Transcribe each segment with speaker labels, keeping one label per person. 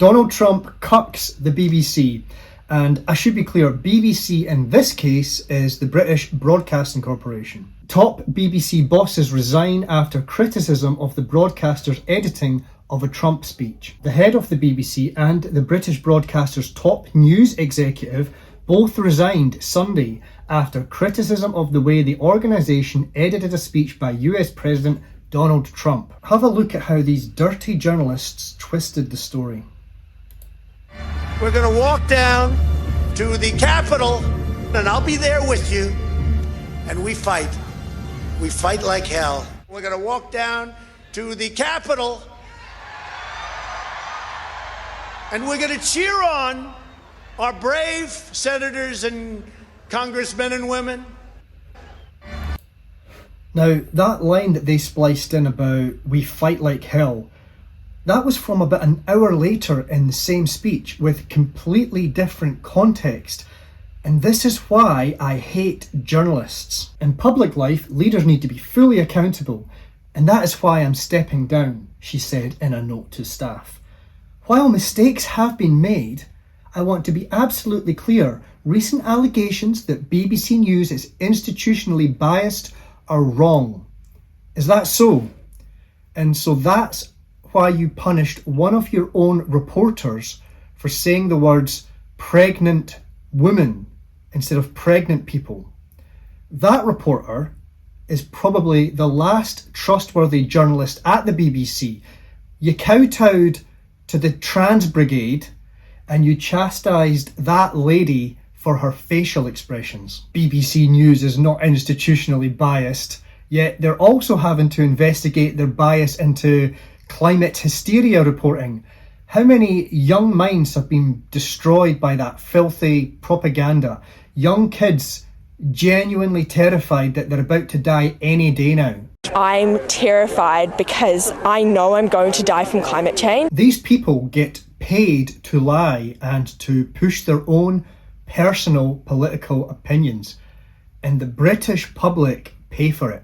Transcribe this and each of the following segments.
Speaker 1: Donald Trump cucks the BBC. And I should be clear, BBC in this case is the British Broadcasting Corporation. Top BBC bosses resign after criticism of the broadcaster's editing of a Trump speech. The head of the BBC and the British broadcaster's top news executive both resigned Sunday after criticism of the way the organisation edited a speech by US President Donald Trump. Have a look at how these dirty journalists twisted the story.
Speaker 2: We're going to walk down to the Capitol, and I'll be there with you, and we fight. We fight like hell. We're going to walk down to the Capitol, and we're going to cheer on our brave senators and congressmen and women.
Speaker 1: Now, that line that they spliced in about "we fight like hell," that was from about an hour later in the same speech with completely different context. And this is why I hate journalists. In public life, leaders need to be fully accountable, and that is why I'm stepping down, she said in a note to staff. While mistakes have been made, I want to be absolutely clear, recent allegations that BBC News is institutionally biased are wrong. Is that so? And so that's why you punished one of your own reporters for saying the words pregnant woman instead of pregnant people. That reporter is probably the last trustworthy journalist at the BBC. You kowtowed to the trans brigade and you chastised that lady for her facial expressions. BBC News is not institutionally biased, yet they're also having to investigate their bias into climate hysteria reporting. How many young minds have been destroyed by that filthy propaganda? Young kids genuinely terrified that they're about to die any day now.
Speaker 3: I'm terrified because I know I'm going to die from climate change.
Speaker 1: These people get paid to lie and to push their own personal political opinions, and the British public pay for it.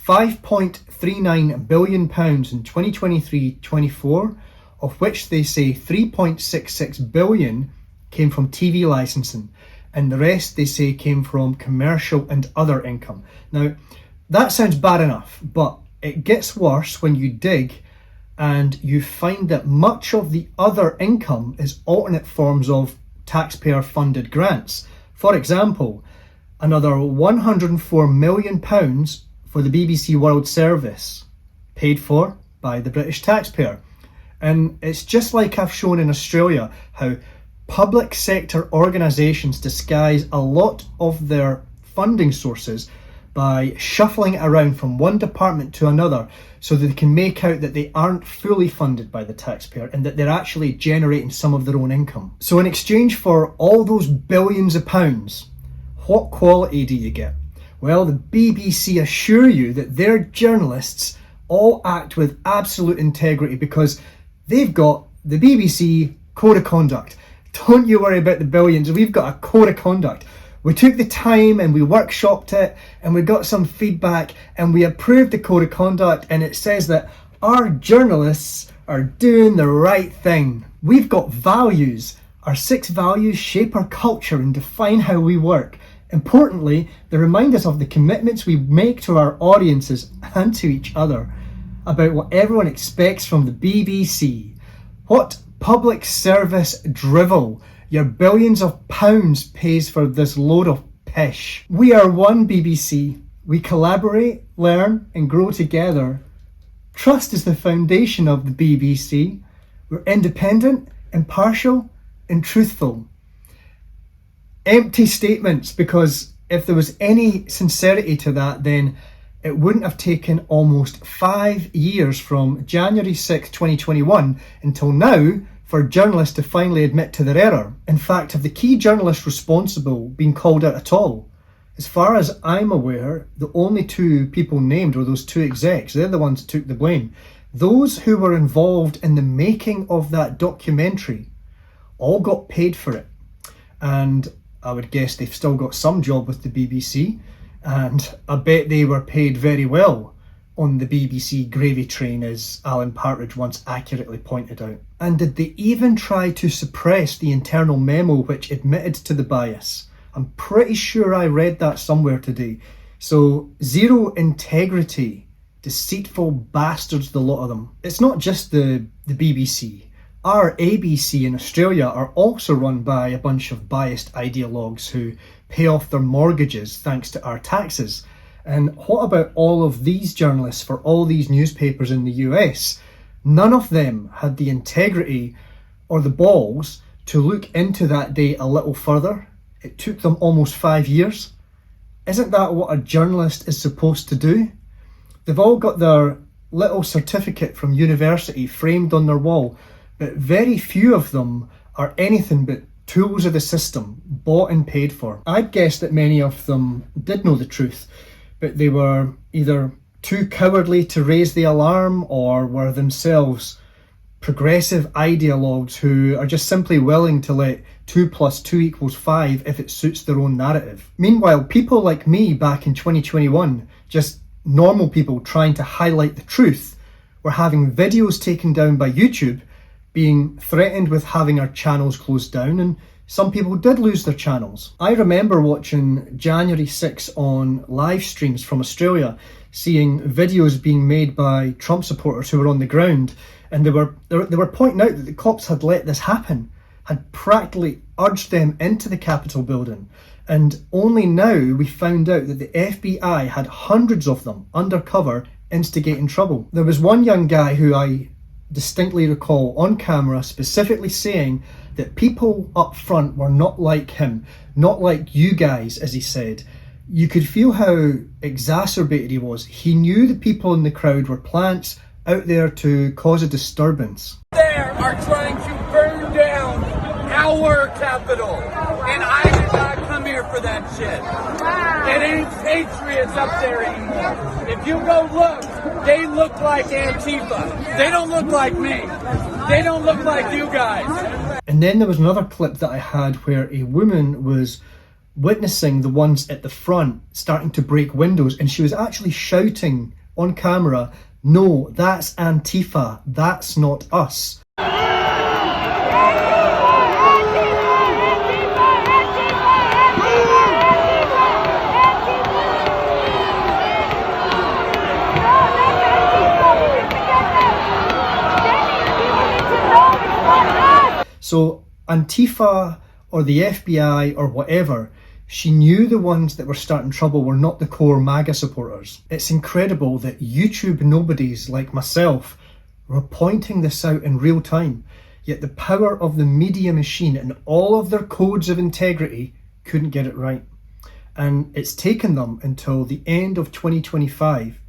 Speaker 1: £5.39 billion in 2023-24, of which they say 3.66 billion came from TV licensing, and the rest they say came from commercial and other income. Now, that sounds bad enough, but it gets worse when you dig and you find that much of the other income is alternate forms of taxpayer-funded grants. For example, another £104 million for the BBC World Service, paid for by the British taxpayer. And it's just like I've shown in Australia, how public sector organisations disguise a lot of their funding sources by shuffling it around from one department to another so that they can make out that they aren't fully funded by the taxpayer and that they're actually generating some of their own income. So in exchange for all those billions of pounds, what quality do you get? Well, the BBC assure you that their journalists all act with absolute integrity because they've got the BBC Code of Conduct. Don't you worry about the billions, we've got a Code of Conduct. We took the time and we workshopped it and we got some feedback and we approved the Code of Conduct, and it says that our journalists are doing the right thing. We've got values. Our 6 values shape our culture and define how we work. Importantly, they remind us of the commitments we make to our audiences and to each other about what everyone expects from the BBC. What public service drivel your billions of pounds pays for this load of pish. We are one BBC. We collaborate, learn and grow together. Trust is the foundation of the BBC. We're independent, impartial and truthful. Empty statements, because if there was any sincerity to that, then it wouldn't have taken almost 5 years from January 6, 2021 until now for journalists to finally admit to their error. In fact, have the key journalists responsible been called out at all? As far as I'm aware, the only 2 people named were those 2 execs. They're the ones that took the blame. Those who were involved in the making of that documentary all got paid for it. And I would guess they've still got some job with the BBC, and I bet they were paid very well on the BBC gravy train, as Alan Partridge once accurately pointed out. And did they even try to suppress the internal memo which admitted to the bias? I'm pretty sure I read that somewhere today. So, zero integrity, deceitful bastards, the lot of them. It's not just the BBC. Our ABC in Australia are also run by a bunch of biased ideologues who pay off their mortgages thanks to our taxes. And what about all of these journalists for all these newspapers in the US? None of them had the integrity or the balls to look into that day a little further. It took them almost 5 years. Isn't that what a journalist is supposed to do? They've all got their little certificate from university framed on their wall, but very few of them are anything but tools of the system, bought and paid for. I'd guess that many of them did know the truth, but they were either too cowardly to raise the alarm or were themselves progressive ideologues who are just simply willing to let 2 + 2 = 5 if it suits their own narrative. Meanwhile, people like me back in 2021, just normal people trying to highlight the truth, were having videos taken down by YouTube, being threatened with having our channels closed down, and some people did lose their channels. I remember watching January 6 on live streams from Australia, seeing videos being made by Trump supporters who were on the ground, and they were pointing out that the cops had let this happen, had practically urged them into the Capitol building. And only now we found out that the FBI had hundreds of them undercover instigating trouble. There was one young guy who I distinctly recall on camera specifically saying that people up front were not like him, not like you guys, as he said. You could feel how exacerbated he was. He knew the people in the crowd were plants out there to cause a disturbance.
Speaker 4: They are trying to burn down our capital, and I did not come here for that shit. It ain't patriots up there anymore. If you go look, they look like Antifa. They don't look like me. They don't look like you guys.
Speaker 1: And then there was another clip that I had where a woman was witnessing the ones at the front starting to break windows, and she was actually shouting on camera, "No, that's Antifa, that's not us." So Antifa or the FBI or whatever, she knew the ones that were starting trouble were not the core MAGA supporters. It's incredible that YouTube nobodies like myself were pointing this out in real time, yet the power of the media machine and all of their codes of integrity couldn't get it right. And it's taken them until the end of 2025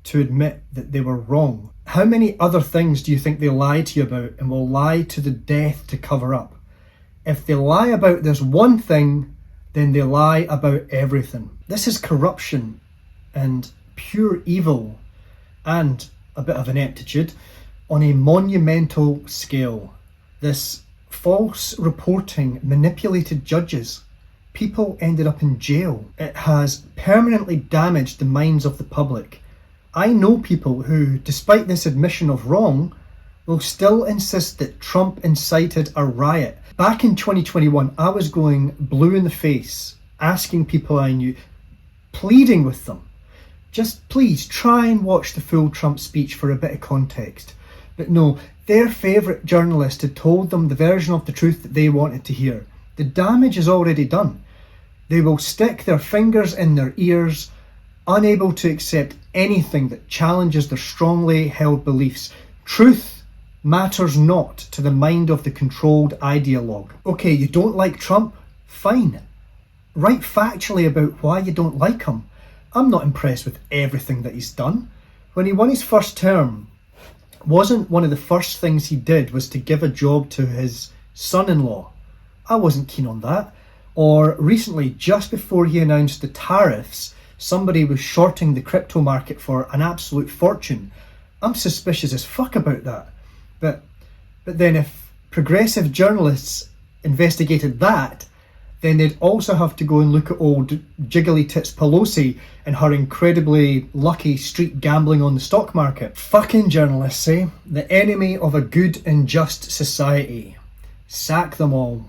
Speaker 1: to admit that they were wrong. How many other things do you think they lie to you about and will lie to the death to cover up? If they lie about this one thing, then they lie about everything. This is corruption and pure evil and a bit of ineptitude on a monumental scale. This false reporting manipulated judges. People ended up in jail. It has permanently damaged the minds of the public. I know people who, despite this admission of wrong, will still insist that Trump incited a riot. Back in 2021, I was going blue in the face, asking people I knew, pleading with them, just please try and watch the full Trump speech for a bit of context. But no, their favourite journalist had told them the version of the truth that they wanted to hear. The damage is already done. They will stick their fingers in their ears, unable to accept anything that challenges their strongly held beliefs. Truth matters not to the mind of the controlled ideologue. Okay, you don't like Trump? Fine. Write factually about why you don't like him. I'm not impressed with everything that he's done. When he won his first term, wasn't one of the first things he did was to give a job to his son-in-law? I wasn't keen on that. Or recently, just before he announced the tariffs, somebody was shorting the crypto market for an absolute fortune. I'm suspicious as fuck about that. But then if progressive journalists investigated that, then they'd also have to go and look at old Jiggly Tits Pelosi and her incredibly lucky street gambling on the stock market. Fucking journalists, eh? The enemy of a good and just society. Sack them all.